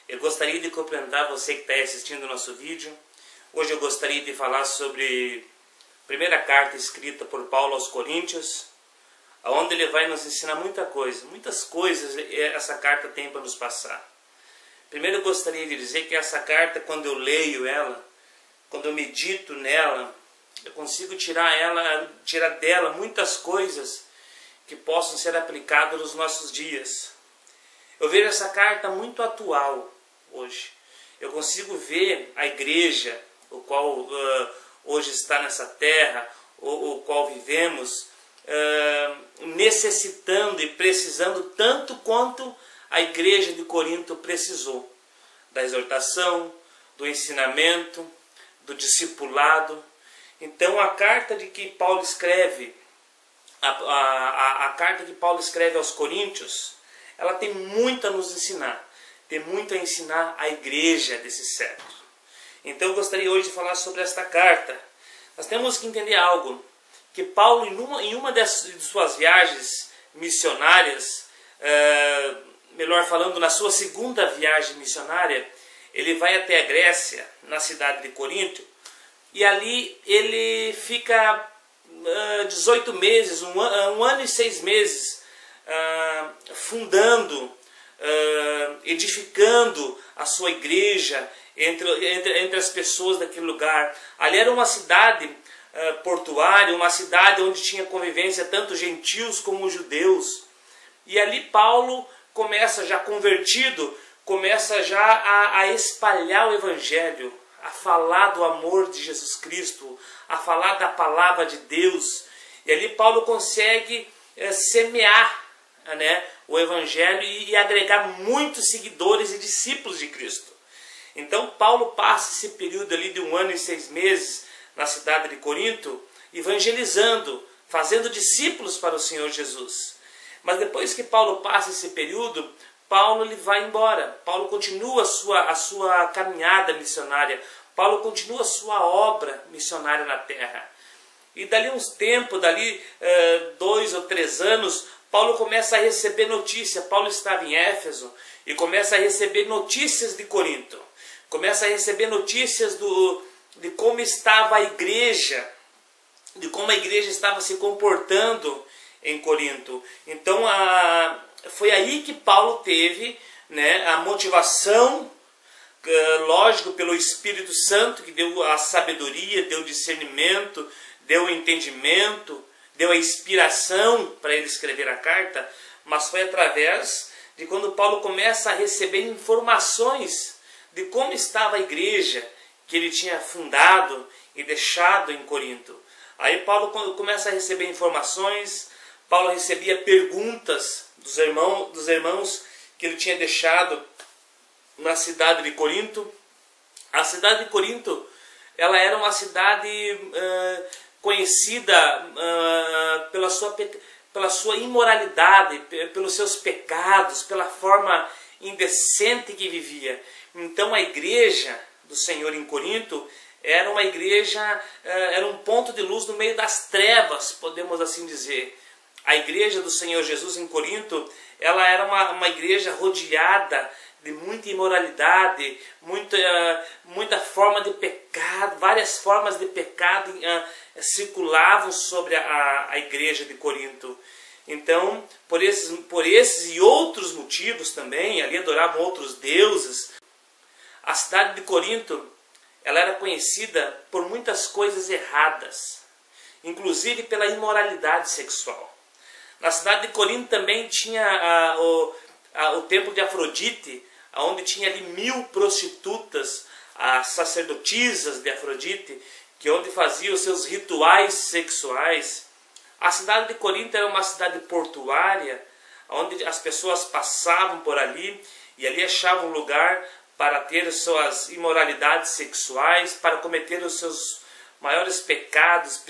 Eu gostaria de cumprimentar você que está assistindo o nosso vídeo. Hoje eu gostaria de falar sobre a primeira carta escrita por Paulo aos Coríntios, onde ele vai nos ensinar muitas coisas essa carta tem para nos passar. Primeiro eu gostaria de dizer que essa carta, quando eu leio ela, quando eu medito nela, eu consigo tirar dela muitas coisas que possam ser aplicadas nos nossos dias. Eu vejo essa carta muito atual hoje. Eu consigo ver a igreja, o qual hoje está nessa terra, o qual vivemos, necessitando e precisando tanto quanto a igreja de Corinto precisou da exortação, do ensinamento, do discipulado. Então a carta de que Paulo escreve, a carta que Paulo escreve aos Coríntios, ela tem muito a nos ensinar, tem muito a ensinar a igreja desse século. Então eu gostaria hoje de falar sobre esta carta. Nós temos que entender algo, que Paulo em uma de suas viagens missionárias, melhor falando, na sua segunda viagem missionária, ele vai até a Grécia, na cidade de Corinto, e ali ele fica 18 meses, um ano e 6 meses, fundando, edificando a sua igreja entre as pessoas daquele lugar. Ali era uma cidade portuária, uma cidade onde tinha convivência tanto gentios como judeus. E ali Paulo começa já convertido, começa já a espalhar o evangelho, a falar do amor de Jesus Cristo, a falar da palavra de Deus. E ali Paulo consegue semear, né, o evangelho e agregar muitos seguidores e discípulos de Cristo. Então Paulo passa esse período ali de 1 ano e 6 meses na cidade de Corinto, evangelizando, fazendo discípulos para o Senhor Jesus. Mas depois que Paulo passa esse período, Paulo ele vai embora. Paulo continua a sua caminhada missionária. Paulo continua a sua obra missionária na terra. E dali uns tempos, 2 ou 3 anos, Paulo começa a receber notícia. Paulo estava em Éfeso e começa a receber notícias de Corinto. Começa a receber notícias de como estava a igreja, de como a igreja estava se comportando em Corinto. Então foi aí que Paulo teve, né, a motivação, lógico, pelo Espírito Santo, que deu a sabedoria, deu o discernimento, deu o entendimento, deu a inspiração para ele escrever a carta, mas foi através de quando Paulo começa a receber informações de como estava a igreja que ele tinha fundado e deixado em Corinto. Aí Paulo começa a receber informações, Paulo recebia perguntas dos irmãos que ele tinha deixado na cidade de Corinto. A cidade de Corinto, ela era uma cidade conhecida pela sua imoralidade, pelos seus pecados, pela forma indecente que vivia. Então a igreja do Senhor em Corinto era uma igreja, era um ponto de luz no meio das trevas, podemos assim dizer. A igreja do Senhor Jesus em Corinto, ela era uma igreja rodeada de muita imoralidade, muita forma de pecado, várias formas de pecado circulavam sobre a igreja de Corinto. Então, por esses e outros motivos também, ali adoravam outros deuses. A cidade de Corinto, ela era conhecida por muitas coisas erradas, inclusive pela imoralidade sexual. Na cidade de Corinto também tinha o templo de Afrodite, onde tinha ali 1000 prostitutas, as sacerdotisas de Afrodite, onde faziam os seus rituais sexuais. A cidade de Corinto era uma cidade portuária, onde as pessoas passavam por ali e ali achavam lugar para ter as suas imoralidades sexuais, para cometer os seus maiores pecados,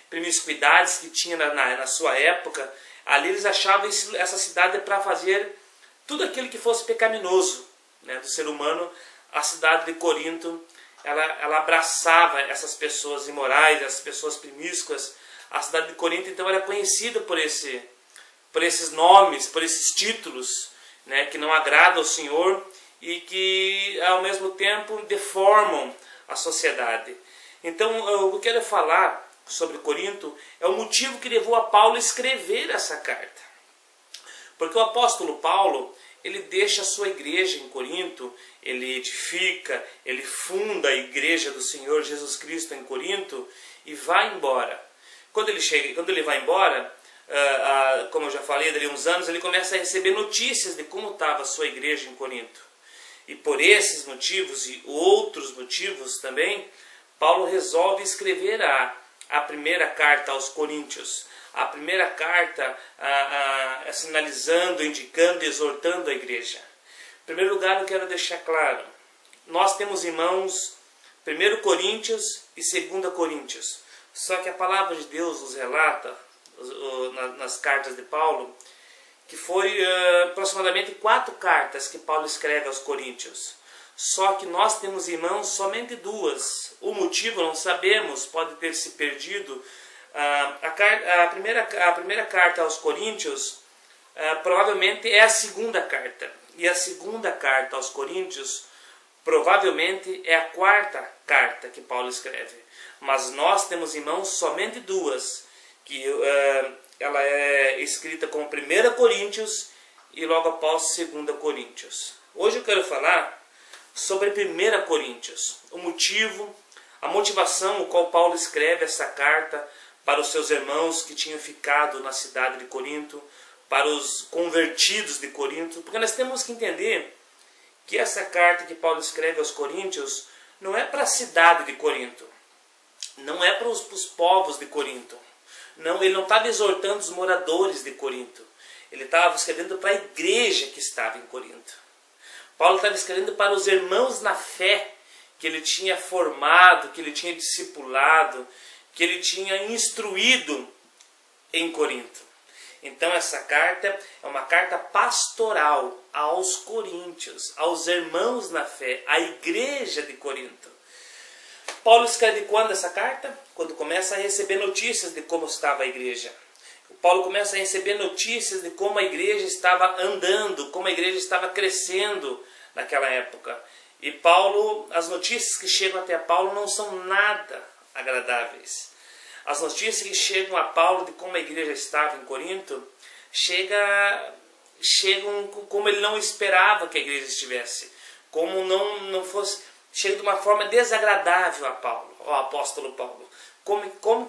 promiscuidades que tinha na sua época. Ali eles achavam essa cidade para fazer tudo aquilo que fosse pecaminoso, né, do ser humano. A cidade de Corinto, ela abraçava essas pessoas imorais, essas pessoas promíscuas. A cidade de Corinto então era conhecida por esses nomes, por esses títulos, né, que não agradam ao Senhor e que ao mesmo tempo deformam a sociedade. Então eu quero falar sobre Corinto é o motivo que levou a Paulo a escrever essa carta. Porque o apóstolo Paulo, ele deixa a sua igreja em Corinto, ele edifica, ele funda a igreja do Senhor Jesus Cristo em Corinto e vai embora. Quando ele vai embora, como eu já falei, dali uns anos, ele começa a receber notícias de como estava a sua igreja em Corinto. E por esses motivos e outros motivos também, Paulo resolve escrever a primeira carta aos Coríntios. A primeira carta sinalizando, indicando, exortando a igreja. Em primeiro lugar, eu quero deixar claro, nós temos irmãos 1 Coríntios e 2 Coríntios. Só que a palavra de Deus nos relata, nas cartas de Paulo, que foi aproximadamente 4 cartas que Paulo escreve aos Coríntios. Só que nós temos irmãos somente 2. O motivo não sabemos, pode ter se perdido. A primeira carta aos Coríntios provavelmente é a segunda carta. E a segunda carta aos Coríntios provavelmente é a 4ª carta que Paulo escreve. Mas nós temos irmãos somente 2, que ela é escrita como 1 Coríntios e logo após 2 Coríntios. Hoje eu quero falar sobre 1 Coríntios, o motivo, a motivação com qual Paulo escreve essa carta para os seus irmãos que tinham ficado na cidade de Corinto, para os convertidos de Corinto, porque nós temos que entender que essa carta que Paulo escreve aos Coríntios não é para a cidade de Corinto, não é para os povos de Corinto, não, ele não estava exortando os moradores de Corinto, ele estava escrevendo para a igreja que estava em Corinto. Paulo estava escrevendo para os irmãos na fé que ele tinha formado, que ele tinha discipulado, que ele tinha instruído em Corinto. Então essa carta é uma carta pastoral aos coríntios, aos irmãos na fé, à igreja de Corinto. Paulo escreve quando essa carta? Quando começa a receber notícias de como estava a igreja. Paulo começa a receber notícias de como a igreja estava andando, como a igreja estava crescendo naquela época. E Paulo, as notícias que chegam até Paulo não são nada agradáveis. As notícias que chegam a Paulo de como a igreja estava em Corinto chegam como ele não esperava que a igreja estivesse, como não fosse, chega de uma forma desagradável a Paulo, ao apóstolo Paulo.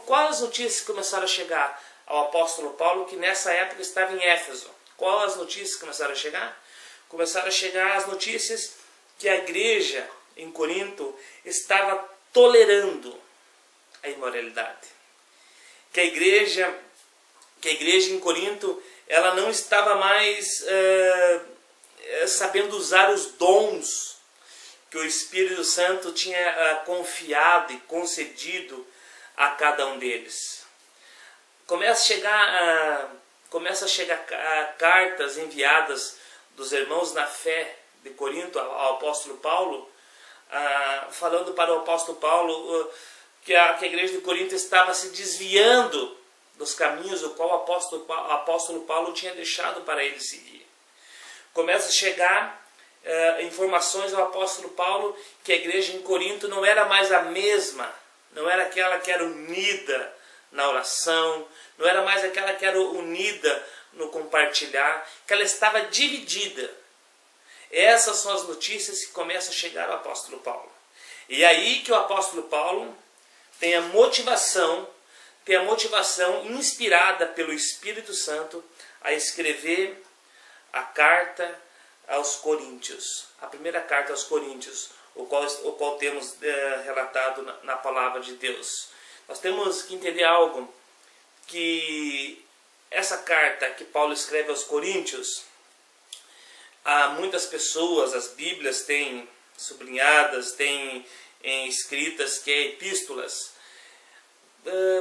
Quais notícias começaram a chegar ao apóstolo Paulo que nessa época estava em Éfeso? Quais as notícias começaram a chegar? Começaram a chegar as notícias que a igreja em Corinto estava tolerando a imoralidade. Que a igreja em Corinto ela não estava mais sabendo usar os dons que o Espírito Santo tinha confiado e concedido a cada um deles. Começa a chegar cartas enviadas dos irmãos na fé de Corinto ao apóstolo Paulo, falando para o apóstolo Paulo que a igreja de Corinto estava se desviando dos caminhos o qual o apóstolo Paulo tinha deixado para ele seguir. Começa a chegar informações ao apóstolo Paulo que a igreja em Corinto não era mais a mesma, não era aquela que era unida na oração, não era mais aquela que era unida no compartilhar, que ela estava dividida. Essas são as notícias que começam a chegar ao apóstolo Paulo. E aí que o apóstolo Paulo tem a motivação inspirada pelo Espírito Santo a escrever a carta aos Coríntios, a primeira carta aos Coríntios, o qual temos relatado na palavra de Deus. Nós temos que entender algo, que essa carta que Paulo escreve aos Coríntios, há muitas pessoas, as Bíblias têm sublinhadas, têm escritas que é epístolas.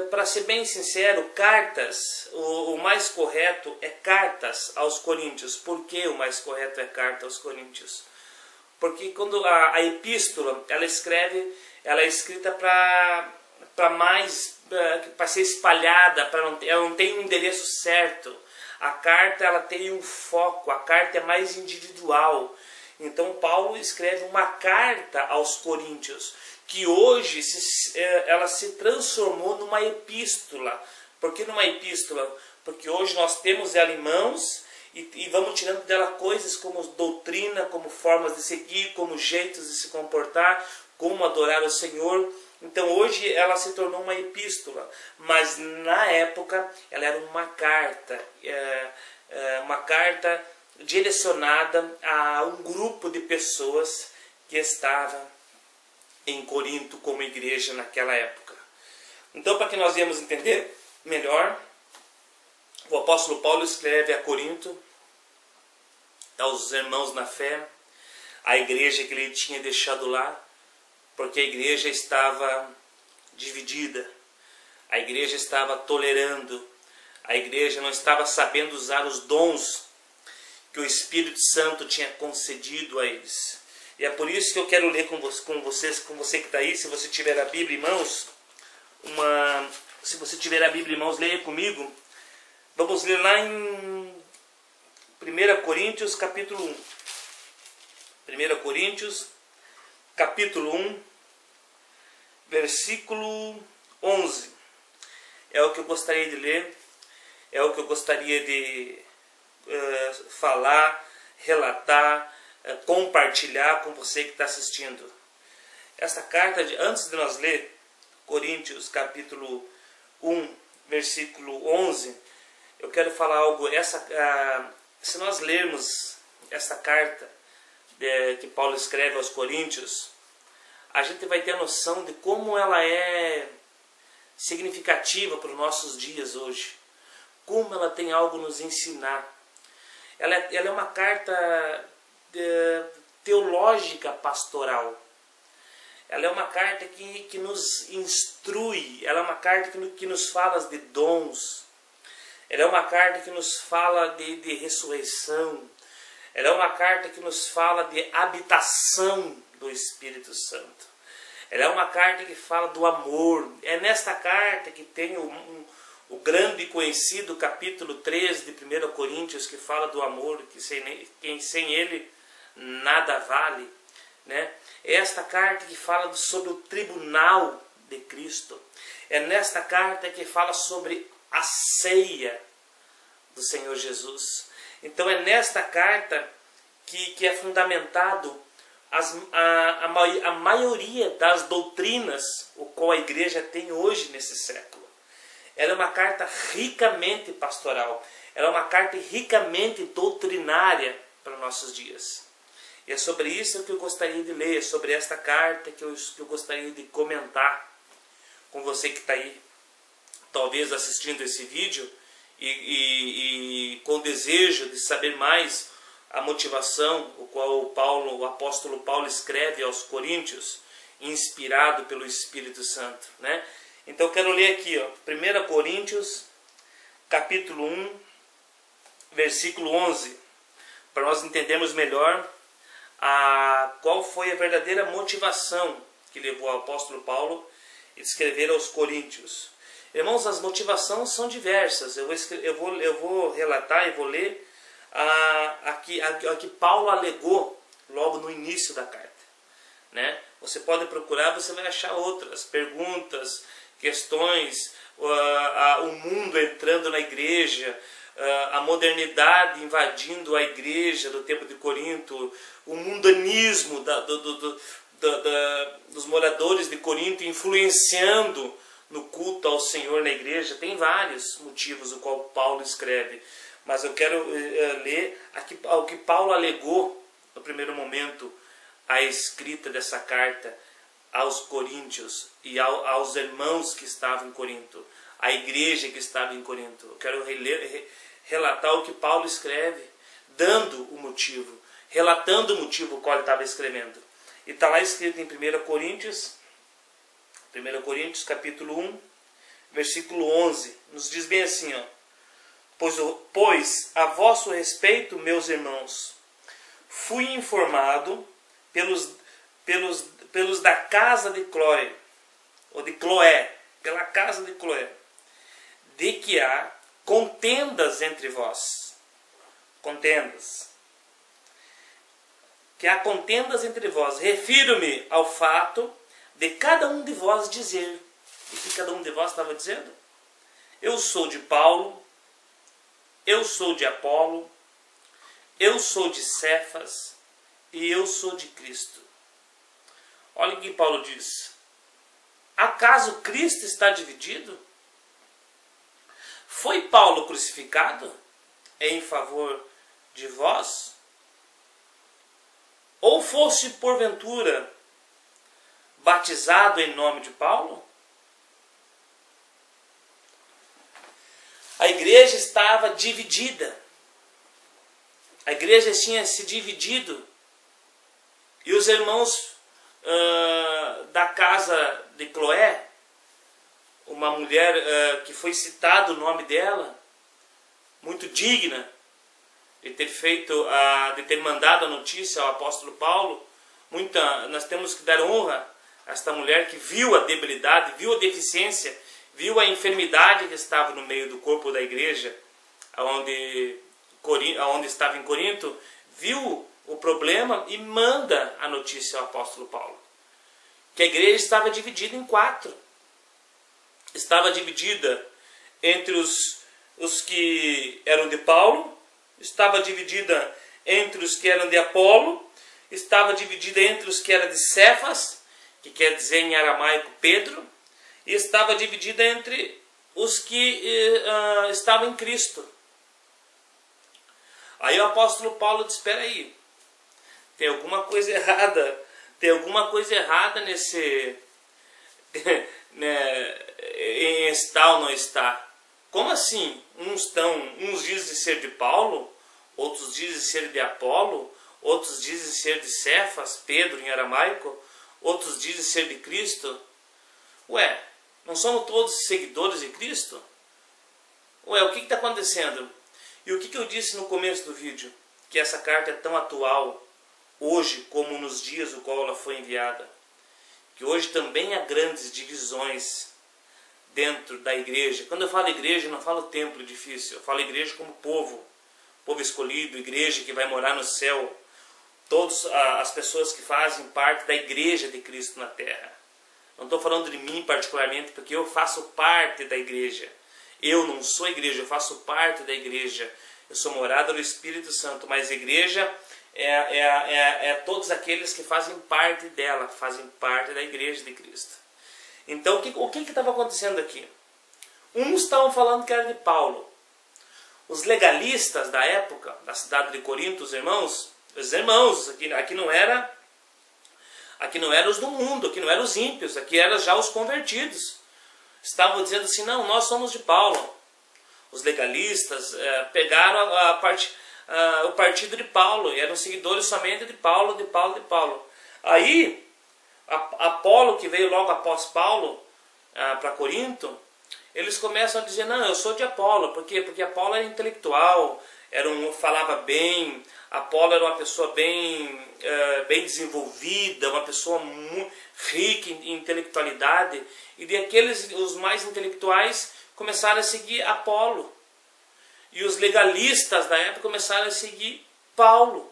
Para ser bem sincero, cartas, o mais correto é cartas aos Coríntios. Por que o mais correto é carta aos Coríntios? Porque quando a epístola ela é escrita para ser espalhada, ela não tem um endereço certo. A carta ela tem um foco, a carta é mais individual. Então Paulo escreve uma carta aos Coríntios, que hoje ela se transformou numa epístola. Por que numa epístola? Porque hoje nós temos ela em mãos e vamos tirando dela coisas como doutrina, como formas de seguir, como jeitos de se comportar, como adorar o Senhor. Então hoje ela se tornou uma epístola, mas na época ela era uma carta direcionada a um grupo de pessoas que estava em Corinto como igreja naquela época. Então, para que nós viemos entender melhor, o apóstolo Paulo escreve a Corinto, aos irmãos na fé, a igreja que ele tinha deixado lá, porque a igreja estava dividida, a igreja estava tolerando, a igreja não estava sabendo usar os dons que o Espírito Santo tinha concedido a eles. E é por isso que eu quero ler com você que está aí, se você tiver a Bíblia em mãos, leia comigo. Vamos ler lá em 1 Coríntios capítulo 1. 1 Coríntios capítulo 1, versículo 11. É o que eu gostaria de ler, é o que eu gostaria de falar, relatar, compartilhar com você que está assistindo. Esta carta, antes de nós ler Coríntios capítulo 1, versículo 11, eu quero falar algo. Se nós lermos esta carta que Paulo escreve aos Coríntios, a gente vai ter a noção de como ela é significativa para os nossos dias hoje. Como ela tem algo a nos ensinar. Ela é uma carta teológica pastoral. Ela é uma carta que nos instrui. Ela é uma carta que nos fala de dons. Ela é uma carta que nos fala de ressurreição. Ela é uma carta que nos fala de habitação do Espírito Santo. Ela é uma carta que fala do amor. É nesta carta que tem o grande e conhecido capítulo 13 de 1 Coríntios, que fala do amor, que sem ele nada vale. Né? É esta carta que fala sobre o tribunal de Cristo. É nesta carta que fala sobre a ceia do Senhor Jesus. Então é nesta carta que é fundamentado a maioria das doutrinas o qual a igreja tem hoje nesse século. Ela é uma carta ricamente pastoral. Ela é uma carta ricamente doutrinária para os nossos dias. E é sobre isso que eu gostaria de ler, sobre esta carta que eu gostaria de comentar com você que está aí, talvez assistindo esse vídeo, e com desejo de saber mais a motivação o qual o apóstolo Paulo escreve aos Coríntios, inspirado pelo Espírito Santo. Né? Então eu quero ler aqui, 1 Coríntios, capítulo 1, versículo 11, para nós entendermos melhor qual foi a verdadeira motivação que levou o apóstolo Paulo a escrever aos Coríntios. Irmãos, as motivações são diversas. Eu vou relatar e vou ler a que Paulo alegou logo no início da carta. Né? Você pode procurar, você vai achar outras perguntas, questões, o mundo entrando na igreja, a modernidade invadindo a igreja do tempo de Corinto, o mundanismo dos moradores de Corinto influenciando no culto ao Senhor na igreja. Tem vários motivos o qual Paulo escreve, mas eu quero ler ao que Paulo alegou no primeiro momento a escrita dessa carta aos Coríntios e aos irmãos que estavam em Corinto, a igreja que estava em Corinto. Eu quero relatar o que Paulo escreve, dando o motivo, relatando o motivo o qual ele estava escrevendo. E está lá escrito em 1 Coríntios capítulo 1, versículo 11, nos diz bem assim, pois a vosso respeito, meus irmãos, fui informado pelos da casa de Cloé, pela casa de Cloé, de que há contendas entre vós. Contendas. que há contendas entre vós. Refiro-me ao fato de cada um de vós dizer. O que cada um de vós estava dizendo? Eu sou de Paulo, eu sou de Apolo, eu sou de Cefas e eu sou de Cristo. Olha o que Paulo diz. Acaso Cristo está dividido? Foi Paulo crucificado em favor de vós? Ou fosse porventura batizado em nome de Paulo? A igreja estava dividida. A igreja tinha se dividido. E os irmãos da casa de Cloé, uma mulher que foi citado o nome dela, muito digna de ter feito, de ter mandado a notícia ao apóstolo Paulo, nós temos que dar honra a esta mulher que viu a debilidade, viu a deficiência, viu a enfermidade que estava no meio do corpo da igreja, onde estava em Corinto, viu o problema e manda a notícia ao apóstolo Paulo. Que a igreja estava dividida em 4. Estava dividida entre os que eram de Paulo, estava dividida entre os que eram de Apolo, estava dividida entre os que eram de Cefas, que quer dizer em aramaico Pedro, e estava dividida entre os que estavam em Cristo. Aí o apóstolo Paulo diz, espera aí, tem alguma coisa errada nesse em estar ou não estar. Como assim? Uns dizem ser de Paulo, outros dizem ser de Apolo, outros dizem ser de Cefas, Pedro em aramaico, outros dizem ser de Cristo. Ué, não somos todos seguidores de Cristo? Ué, o que está acontecendo? E o que eu disse no começo do vídeo? Que essa carta é tão atual hoje como nos dias no qual ela foi enviada. Que hoje também há grandes divisões dentro da igreja. Quando eu falo igreja, eu não falo templo, edifício. Eu falo igreja como povo escolhido, igreja que vai morar no céu. Todas as pessoas que fazem parte da igreja de Cristo na terra. Não estou falando de mim particularmente, porque eu faço parte da igreja. Eu não sou igreja, eu faço parte da igreja. Eu sou morada do Espírito Santo, mas a igreja é todos aqueles que fazem parte dela, fazem parte da igreja de Cristo. Então, o que estava acontecendo aqui? Uns estavam falando que era de Paulo. Os legalistas da época, da cidade de Corinto, os irmãos, aqui não era os do mundo, aqui não eram os ímpios, aqui eram já os convertidos. Estavam dizendo assim, não, nós somos de Paulo. Os legalistas pegaram o partido de Paulo, e eram seguidores somente de Paulo. Aí, Apolo, que veio logo após Paulo para Corinto, eles começam a dizer, não, eu sou de Apolo. Por quê? Porque Apolo era intelectual, falava bem, Apolo era uma pessoa bem desenvolvida, uma pessoa rica em intelectualidade, e os mais intelectuais começaram a seguir Apolo. E os legalistas da época começaram a seguir Paulo.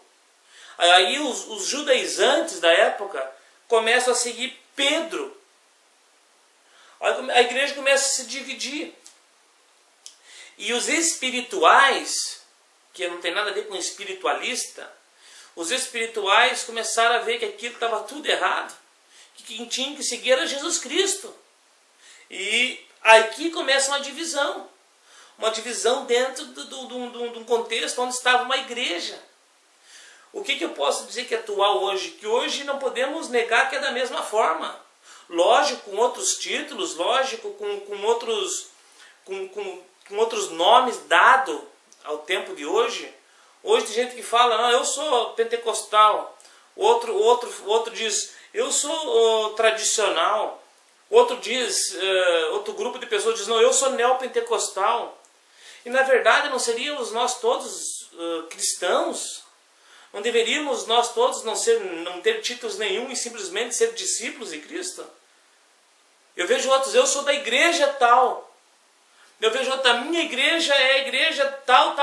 Aí os judaizantes da época começam a seguir Pedro. A igreja começa a se dividir. E os espirituais, que não tem nada a ver com espiritualista, os espirituais começaram a ver que aquilo estava tudo errado. Que quem tinha que seguir era Jesus Cristo. E aqui começa uma divisão. Uma divisão dentro de um contexto onde estava uma igreja. O que eu posso dizer que é atual hoje? Que hoje não podemos negar que é da mesma forma. Lógico, com outros títulos, lógico, com outros nomes dados ao tempo de hoje. Hoje tem gente que fala, não, eu sou pentecostal. Outro diz, eu sou tradicional. Outro grupo de pessoas diz, não, eu sou neopentecostal. E na verdade não seríamos nós todos cristãos? Não deveríamos nós todos não ter títulos nenhum e simplesmente ser discípulos de Cristo? Eu vejo outros, eu sou da igreja tal. Eu vejo outra, a minha igreja é a igreja tal.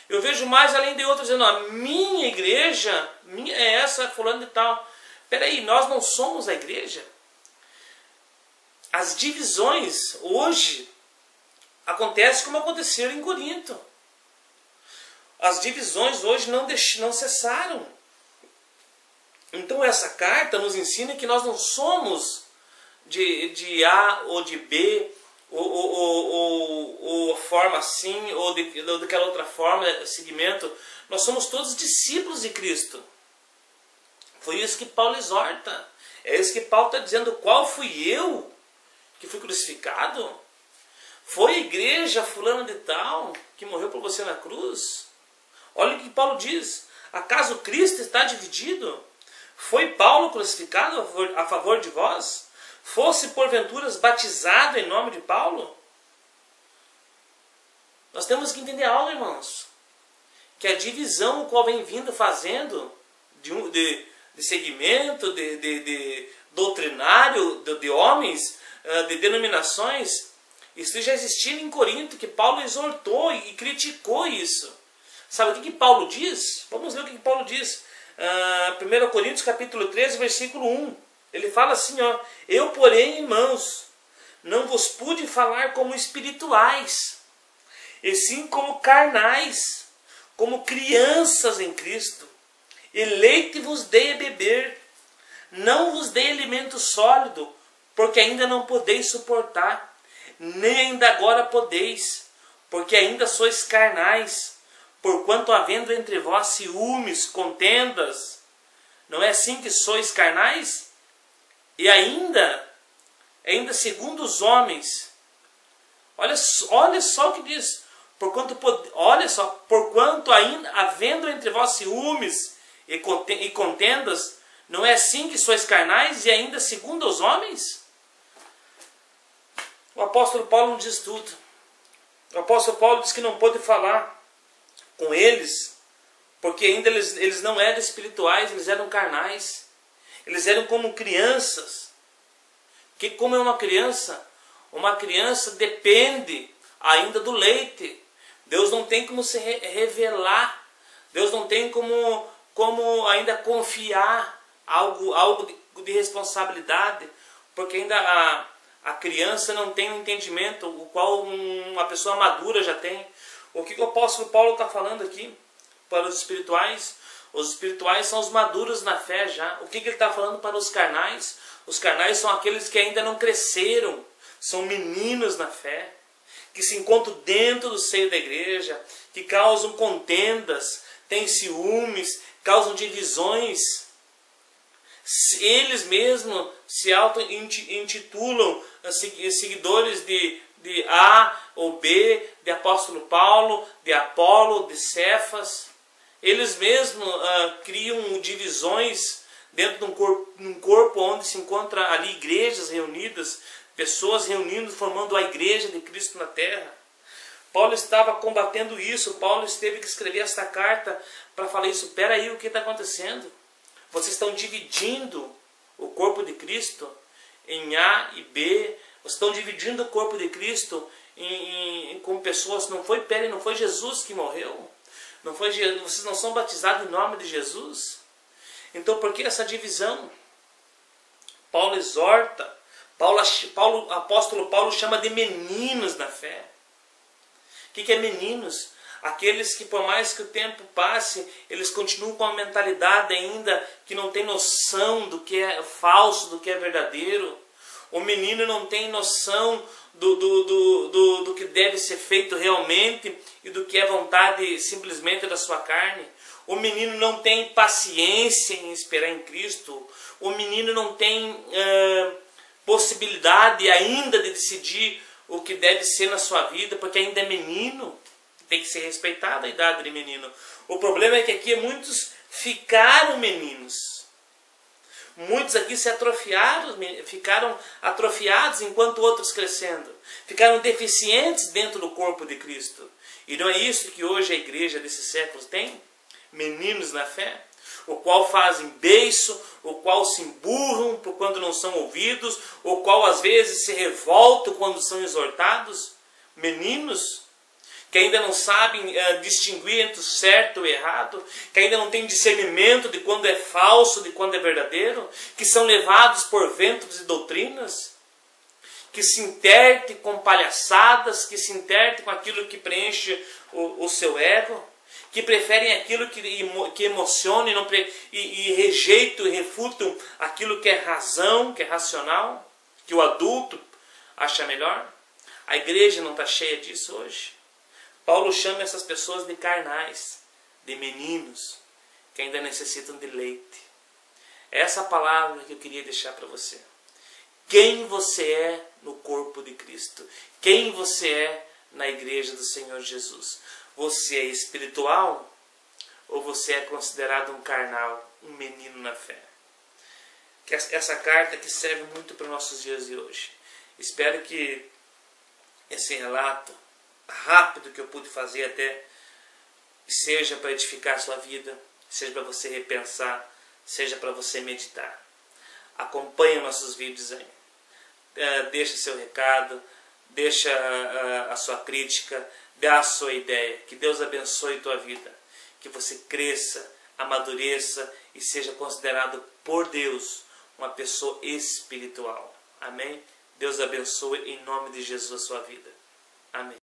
Eu vejo mais além de outros dizendo, a minha igreja é essa, fulano de tal. Peraí, nós não somos a igreja? As divisões hoje acontecem como aconteceram em Corinto. As divisões hoje não cessaram. Então essa carta nos ensina que nós não somos de A ou de B, ou forma assim, ou daquela outra forma, segmento. Nós somos todos discípulos de Cristo. Foi isso que Paulo exorta. É isso que Paulo está dizendo. Qual fui eu que fui crucificado? Foi a igreja fulano de tal que morreu por você na cruz? Olha o que Paulo diz. Acaso Cristo está dividido? Foi Paulo crucificado a favor de vós? Fosse porventura batizado em nome de Paulo? Nós temos que entender algo, irmãos. Que a divisão o qual vem vindo fazendo de segmento, de doutrinário, de homens, de denominações, isso já existia em Corinto, que Paulo exortou e criticou isso. Sabe o que Paulo diz? Vamos ler o que Paulo diz. 1 Coríntios capítulo 13, versículo 1. Ele fala assim, ó, eu, porém, irmãos, não vos pude falar como espirituais, e sim como carnais, como crianças em Cristo. E leite vos dei a beber, não vos dei alimento sólido, porque ainda não podeis suportar, nem ainda agora podeis, porque ainda sois carnais, porquanto havendo entre vós ciúmes, contendas, não é assim que sois carnais? E ainda segundo os homens, olha só o que diz, porquanto ainda havendo entre vós ciúmes e contendas, não é assim que sois carnais e ainda segundo os homens? O apóstolo Paulo não diz tudo. O apóstolo Paulo diz que não pôde falar com eles, porque ainda eles não eram espirituais, eles eram carnais. Eles eram como crianças. Que como é uma criança? Uma criança depende ainda do leite. Deus não tem como se revelar. Deus não tem como ainda confiar algo de responsabilidade, porque ainda a criança não tem um entendimento, o qual uma pessoa madura já tem. O que o apóstolo Paulo está falando aqui para os espirituais? Os espirituais são os maduros na fé já. O que ele está falando para os carnais? Os carnais são aqueles que ainda não cresceram, são meninos na fé, que se encontram dentro do seio da igreja, que causam contendas, têm ciúmes, causam divisões. Eles mesmos se auto-intitulam seguidores de A ou B, de apóstolo Paulo, de Apolo, de Cefas. Eles mesmos criam divisões dentro de um corpo onde se encontram ali igrejas reunidas, pessoas reunindo, formando a igreja de Cristo na terra. Paulo estava combatendo isso. Paulo teve que escrever esta carta para falar isso. Espera aí, o que está acontecendo? Vocês estão dividindo o corpo de Cristo em A e B. Vocês estão dividindo o corpo de Cristo com pessoas. Não foi Jesus que morreu? Vocês não são batizados em nome de Jesus? Então por que essa divisão? Paulo exorta. Apóstolo Paulo chama de meninos na fé. O que é meninos? Aqueles que por mais que o tempo passe, eles continuam com a mentalidade ainda que não tem noção do que é falso, do que é verdadeiro. O menino não tem noção do que deve ser feito realmente e do que é vontade simplesmente da sua carne. O menino não tem paciência em esperar em Cristo. O menino não tem possibilidade ainda de decidir o que deve ser na sua vida, porque ainda é menino. Tem que ser respeitada a idade de menino. O problema é que aqui muitos ficaram meninos. Muitos aqui se atrofiaram, ficaram atrofiados enquanto outros crescendo. Ficaram deficientes dentro do corpo de Cristo. E não é isso que hoje a igreja desses séculos tem? Meninos na fé, o qual fazem beiço, o qual se emburram por quando não são ouvidos, o qual às vezes se revoltam quando são exortados. Meninos que ainda não sabem distinguir entre o certo e o errado, que ainda não têm discernimento de quando é falso, de quando é verdadeiro, que são levados por ventos e doutrinas, que se intertem com palhaçadas, que se intertem com aquilo que preenche o seu ego, que preferem aquilo que emociona e rejeitam e refutam aquilo que é razão, que é racional, que o adulto acha melhor. A igreja não está cheia disso hoje. Paulo chama essas pessoas de carnais, de meninos, que ainda necessitam de leite. Essa palavra que eu queria deixar para você. Quem você é no corpo de Cristo? Quem você é na igreja do Senhor Jesus? Você é espiritual ou você é considerado um carnal, um menino na fé? Que essa carta que serve muito para os nossos dias de hoje. Espero que esse relato rápido que eu pude fazer até seja para edificar a sua vida, seja para você repensar, seja para você meditar. Acompanhe nossos vídeos aí. Deixa seu recado, deixa a sua crítica, dá a sua ideia. Que Deus abençoe a tua vida. Que você cresça, amadureça e seja considerado por Deus uma pessoa espiritual. Amém? Deus abençoe em nome de Jesus a sua vida. Amém.